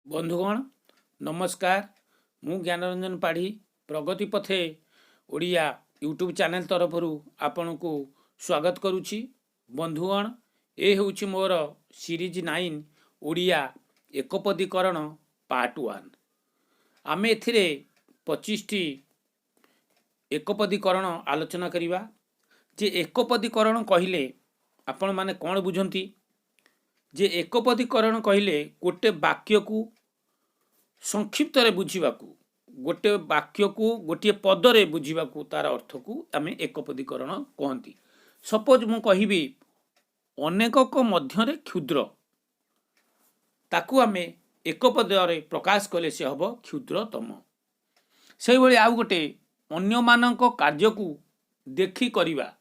बंधुगण नमस्कार। मु ज्ञानरंजन पाढ़ी प्रगति पथे ओडिया यूट्यूब चैनल तरफ आपण को स्वागत करुछि। बंधुगण ए होछि मोर सीरीज 9 ओडिया एकपदीकरण पार्ट 1। आमे एथिरे 25 टी एकपदीकरण आलोचना करिवा। जे एकपदीकरण कहिले आपण माने कोन बुझंती? जे एकपदीकरण कहिले गोटे वाक्य को संक्षिप्त रे बुझीबाकू, गोटे वाक्य को गोटे पदरे बुझीबाकू तार अर्थ को आमे एकपदीकरण कहंती। सपोज मु कहिबी अनेक को मध्यरे क्षुद्र, ताकू आमे एक पदरे प्रकाश कले से हबो क्षुद्रतम। सेहि भली आउ गोटे अन्य मानक कार्य को देखि करिवा,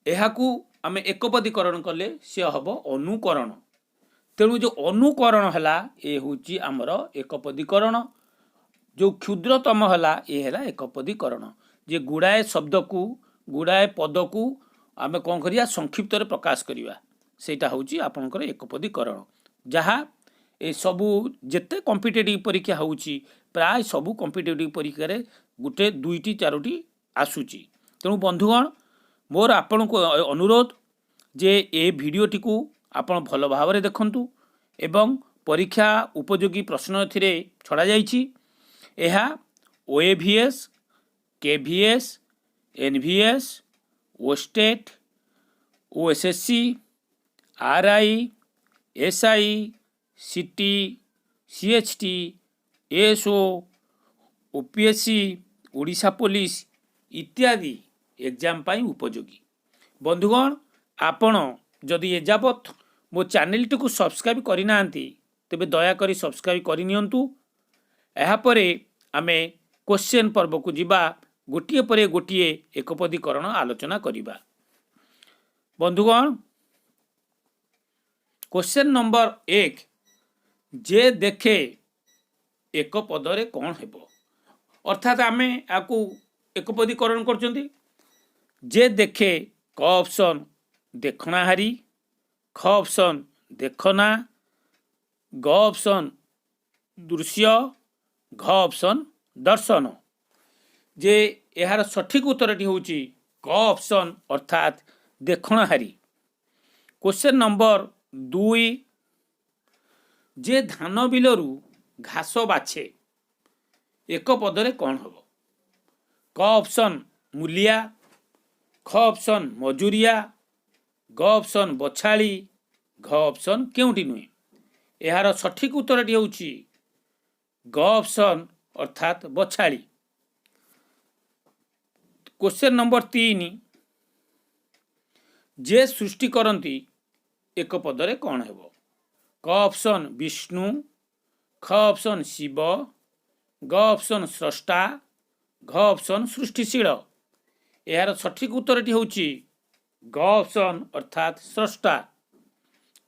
एहाकू आमे एकपदीकरण कले से हबो अनुकरण। तेणु जो अनुकरण हला ए होची आमर एकपदीकरण। जो क्षुद्रतम हला ए हला एकपदीकरण। जे गुड़ाए शब्द को गुड़ाए पद को आमे कौन करिया संक्षिप्त रे प्रकाश करिवा, सेटा होची आपनकर एकपदीकरण। जहा ए सबु जेते कॉम्पिटिटिव परीक्षा होची प्राय सबु कॉम्पिटिटिव परीक्षा रे गुटे दुईटी चारोटी आसुची। तेणु बंधुगण मोर आपण को अनुरोध जे ए वीडियोटी को आपण भल भाव देखंतु एवं परीक्षा उपयोगी प्रश्न एथिरे छड़ा जाइछि। एहा OAVS, KVS, NVS, OSTET, OSSC, RI, SI, CT, CHT, SO, OPSC, Odisha police इत्यादि एग्जाम पाई उपयोगी। बंधुगण आपण जदि एजावत मो चैनल टी को सब्सक्राइब करिना तेबे दया करी सब्सक्राइब करि नियंतु। एहा परे आमे क्वेश्चन पर्व को जिबा, गोटिए परे गोटिए एकपदीकरण आलोचना करिबा। बंधुगण क्वेश्चन नंबर 1, जे देखे एक पदरे कौन हेबो। अर्थात आमे आकू एकपदीकरण करचंती। जे देखे क ऑप्शन देखणाहारी, ख ऑप्शन देखना, ग ऑप्शन दृश्य, घ ऑप्शन दर्शन। जे यार सठिक उत्तरटी होची क ऑप्शन अर्थात देखणाहारी। क्वेश्चन नंबर 2, जे धान बिलरू घास बाछे एक पदरे कौन हबो। क ऑप्शन मूलिया, ख ऑप्शन मजूरिया, ग ऑप्शन बछाड़ी, घ ऑप्शन केउटी नुहे। यार सठिक उत्तरटी होची ग ऑप्शन अर्थात बछाड़ी। क्वेश्चन नंबर 3, जे सृष्टि करंती एक पदरे कौन हेबो। क ऑप्शन विष्णु, ख ऑप्शन शिव, ग ऑप्शन स्रष्टा, घ ऑप्शन सृष्टिशील। यार सठिक उत्तरटी होची ग ऑप्शन अर्थात स्रष्टा।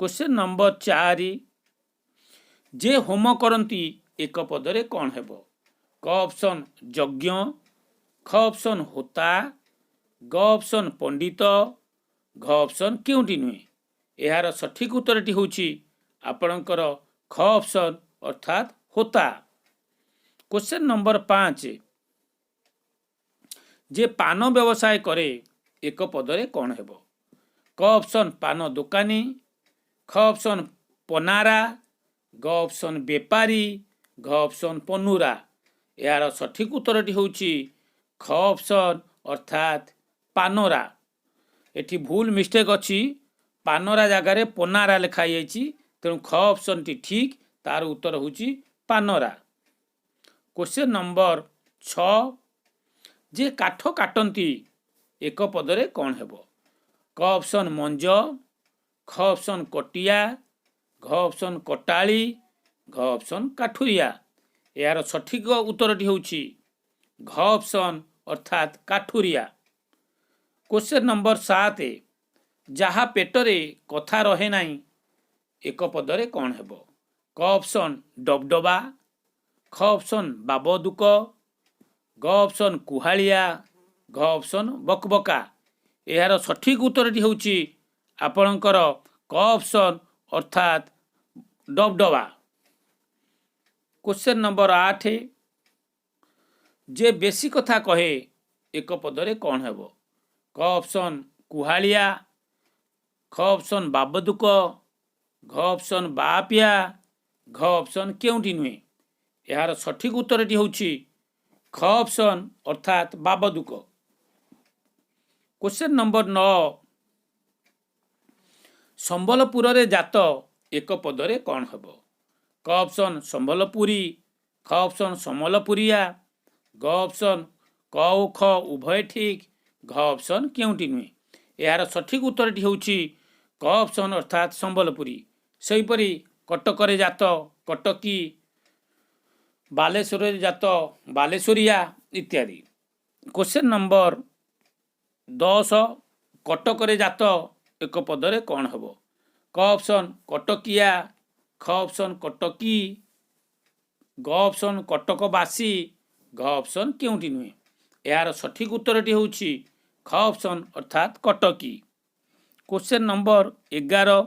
क्वेश्चन नंबर 4, जे होम करंती एक पदरे कौन हेबो। क ऑप्शन यज्ञ, ख ऑप्शन होता, ग ऑप्शन पंडित, घ ऑप्शन केउटी नुहे। यार सठिक उत्तरटी होची आपणकर ख ऑप्शन अर्थात होता। क्वेश्चन नंबर 5, जे पान व्यवसाय करे एक पदरे कौन हेबो। क ऑप्शन पान दुकानी, ख ऑप्शन पनारा, ग ऑप्शन बेपारी, घ ऑप्शन पनुरा। यार सठिक उत्तरटी होची ख ऑप्शन अर्थात पानरा। एठी भूल मिस्टेक अछि, पानरा जगार पनारा लिखा जाइछि, तेणु ख ऑप्शन टी ठीक, तार उत्तर होची पानरा। क्वेश्चन नंबर 6, जे काठ काटंती एक पदरे कौन हेबो। क ऑप्शन मंज, ख ऑप्शन कटिया, घ ऑप्शन कटाली, घ ऑप्शन काठुरिया। यार सठिक उत्तरटी होची घ ऑप्शन अर्थात काठुरिया। क्वेश्चन नंबर 7, जहा पेटरे कथा रहे नाही एक पदरे कौन हेबो। क ऑप्शन डबडबा, ख ऑप्शन बाबदुक, ग ऑप्शन कुहालिया, घ ऑप्शन बकबका। यार सठिक उत्तरटी होची आपणकर क ऑप्शन अर्थात डबडबा। क्वेश्चन नंबर 8 जे बेसी कथा कहे एक पदरे कौन हेब क ऑप्शन कुहालिया ख ऑप्शन बाबदुक घ ऑप्शन बापिया घ ऑप्शन केउंटी नुहे यार सठिक उत्तरटी होउछि ख ऑप्शन अर्थात बाबदुक। क्वेश्चन नंबर 9 संबलपुर रे जात एक पदरे कौन हेब क ऑप्शन संबलपुरी ख ऑप्शन समलपुरिया ग ऑप्शन क ओ ख उभय ठीक घ ऑप्शन केउंटी नुहे यार सठिक उत्तरटी होउछि क ऑप्शन अर्थात संबलपुरी। सेहीपरि कटक रे जात कटकी बालेश्वर जात बालेश्वरिया इत्यादि। क्वेश्चन नंबर 10 कटक रे जात एक पदरे कौन हेब क ऑप्शन कटकिया ख ऑप्शन कटकी ग ऑप्शन कटकवासी घ ऑप्शन केउंटी नुहे यार सठिक उत्तरटी होउछि ख ऑप्शन अर्थात कटकी। क्वेश्चन नंबर 11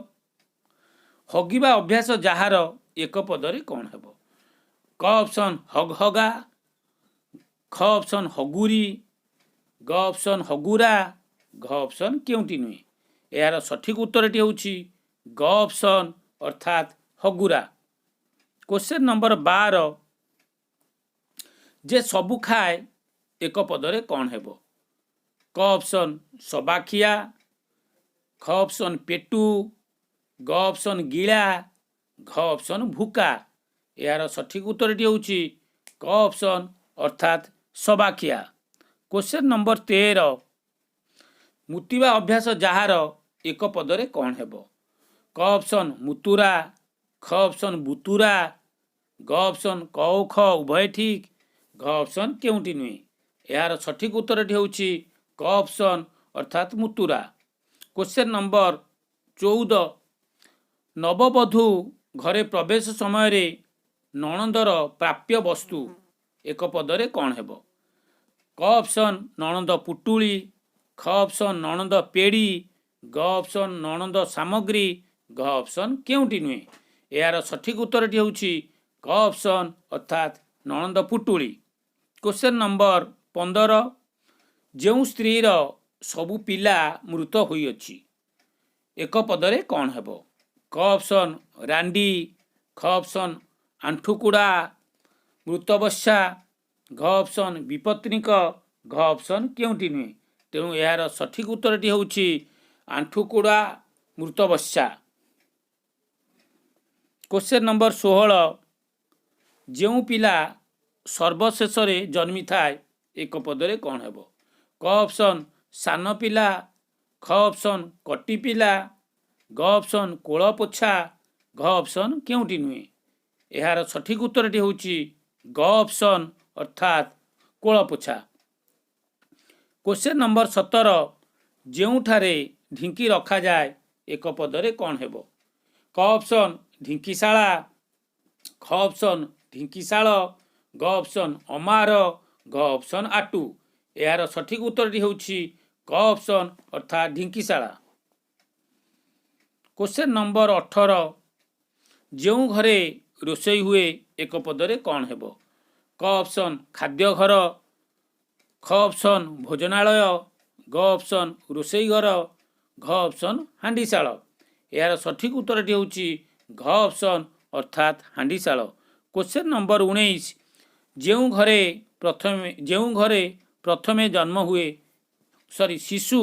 हगिबा अभ्यास जहार एक पदरे कौन हेब क ऑप्शन हगहगा ख ऑप्शन हगुरी ग ऑप्शन हगुरा घ ऑप्शन केउंटी नुहे यार सठिक उत्तरटी होउछि ग ऑप्शन अर्थात हगुरा। क्वेश्चन नंबर 12 जे सबु खाए एक पदरे कौन हेब क ऑप्शन सबाखिया ख ऑप्शन पेटू ग ऑप्शन गिला घ ऑप्शन भूका यार सठिक उत्तरटी होउछि क ऑप्शन अर्थात सबाखिया। क्वेश्चन नंबर 13 मुतिबा अभ्यास जहार एक पदरे कौन हेब क ऑप्शन मुतुरा ख ऑप्शन बुतुरा ग ऑप्शन क ओ ख उभय ठीक घ ऑप्शन केउंटी नुहे यार सठिक उत्तरटी होउछि क ऑप्शन अर्थात मुतुरा। क्वेश्चन नंबर 14 नववधू घरे प्रवेश समय रे नणंदर प्राप्य वस्तु एक पदरे कौन हेब क ऑप्शन नणंद पुटुली ख ऑप्शन नणंद पेड़ी ग ऑप्शन नणंद सामग्री घ ऑप्शन केउंटी नुहे यार सठिक उत्तरटी होउछि क ऑप्शन अर्थात नणंद पुटुली। क्वेश्चन नंबर 15 जेउ स्त्री रो सबु पिला मृत होई अछि एक पदरे कौन हेब क ऑप्शन रांडी ख ऑप्शन आंठुकुड़ा मृतबस्या घ ऑप्शन विपत्निक घ ऑप्शन केउंटी नुहे तेणु यार सठिक उत्तरटी होउछि आंठुकुड़ा मृतबस्या। क्वेश्चन नंबर 16 जेउ पिला सर्वशेष जन्मी थाए एक पदरे कौन हेब क ऑप्शन सान पिला ख ऑप्शन कटी पिला ग ऑप्शन कोल पोछा घ ऑप्शन केउंटी नुहे यार सठिक उत्तरटी होउछि ग ऑप्शन अर्थात कोल पोछा। क्वेश्चन नंबर 17 जेउठारे ढिंकी रखा जाए एक पदरे कौन हेब क ऑप्शन ढिंकीशाला ख ऑप्शन ढिंकीशाल ग ऑप्शन अमार घ ऑप्शन आटू यार सठिक उत्तरटी होउछि क ऑप्शन अर्थात ढिंकीशाला। क्वेश्चन नंबर 18 जेउ घरे रोषेई हुए एक पदरे कौन हेब क ऑप्शन खाद्य घर ख ऑप्शन भोजनालय ग ऑप्शन रोषेई घर घ ऑप्शन हांडीशाल यार सठिक उत्तरटी होउछि घ ऑप्शन अर्थात हांडीशाल। क्वेश्चन नंबर 19 जेउ घरे प्रथमे जन्म हुए शिशु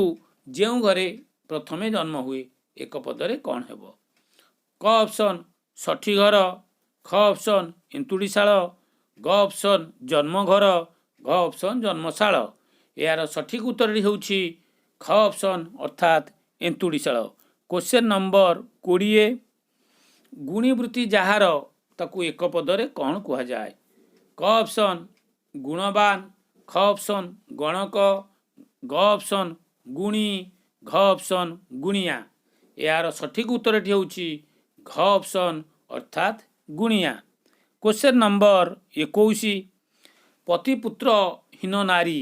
जेउ घरे प्रथमे जन्म हुए एक पदरे कौन हेब क ऑप्शन षठी घर ख ऑप्शन एंतुड़ीशाल ग ऑप्शन जन्म घर घ ऑप्शन जन्मशाल यार सठिक उत्तरटी होउछि ख ऑप्शन अर्थात एंतुड़ीशाल। क्वेश्चन नंबर 20 गुणीवृत्ति जहार ताकू एक पदरे कौन कहा जाए क ऑप्शन गुणवान ख ऑप्शन गणक ग ऑप्शन गुणी घ ऑप्शन गुणिया यार सठिक उत्तरटी होउछि घ ऑप्शन अर्थात गुणिया। क्वेश्चन नंबर 21 पतिपुत्र हीन नारी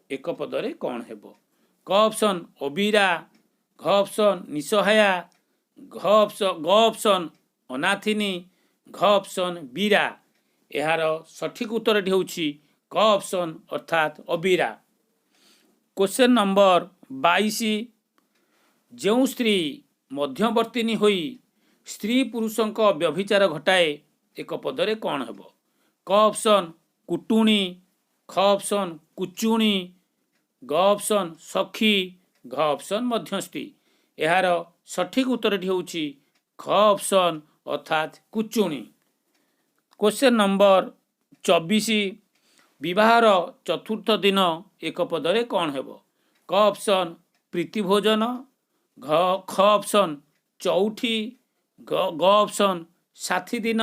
एक पदरे कौन हेब क ऑप्शन अबीरा घ ऑप्शन निसहाया ग ऑप्शन अनाथिनी घ ऑप्शन बीरा यार सठिक उत्तर होउछि क ऑप्शन अर्थात अबीरा। क्वेश्चन नंबर 22 जो स्त्री मध्यवर्तीनी होई स्त्री पुरुषंक व्यभिचार घटाए एक पदरे कौन हेबो? क ऑप्शन कुटुणी, ख ऑप्शन कुचुणी, ग ऑप्शन सखी, घ ऑप्शन मध्यस्थी। यार सठिक उत्तर होउछि ख ऑप्शन अर्थात कुचुणी। क्वेश्चन नंबर 24 विवाहर चतुर्थ दिन एक पदरे कौन हेबो? क ऑप्शन प्रीति भोजन, ख ऑप्शन चौठी, ग ऑप्शन साथी दिन,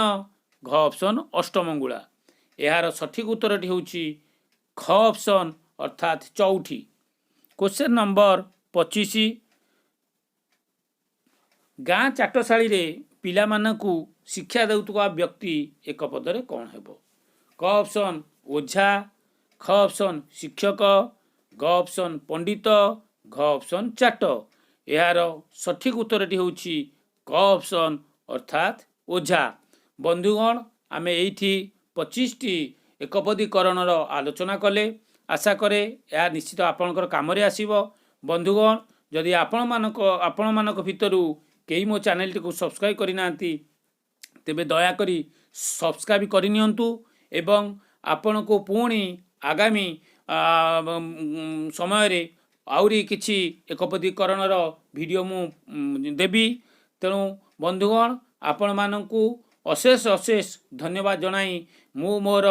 घ ऑप्शन अष्टमंगुला। यार सठिक उत्तर होउछि ख ऑप्शन अर्थात चौठी। क्वेश्चन नंबर 25 गाँ चाटशाली रे पिला मानकु शिक्षा देउतुका व्यक्ति एक पदरे कौन हेबो? क ऑप्शन ओझा, ख ऑप्शन शिक्षक, ग ऑप्शन पंडित, घ ऑप्शन चाट। यार सठिक उत्तर होउछि क ऑप्शन अर्थात ओझा। बंधुगण आमे एठी 25टी एकपदीकरणर आलोचना कले। आशा करे या निश्चित आपणकर कामरे आसीबो। बंधुगण जदि आपण मानक भितरु केही मो चैनल टी को सब्सक्राइब करि नांती तेबे दया करी सब्सक्राइब करनियंतु एवं आपण को पुणी आगामी समय रे आउरी किछि एकपदीकरणर वीडियो मु देबी। तेणु बंधुगण आपण मानकु अशेष अशेष धन्यवाद जनाई मु मोर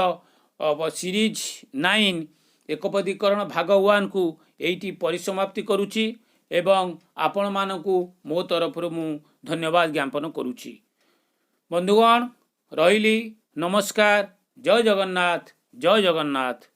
सीरीज 9 एकपदीकरण भाग 1 को एटी परिसमाप्ति करुछि एवं आपण मानकु मो तरफ मु धन्यवाद ज्ञापन करुछि। बंधुगण रहिली नमस्कार। जय जगन्नाथ, जय जगन्नाथ।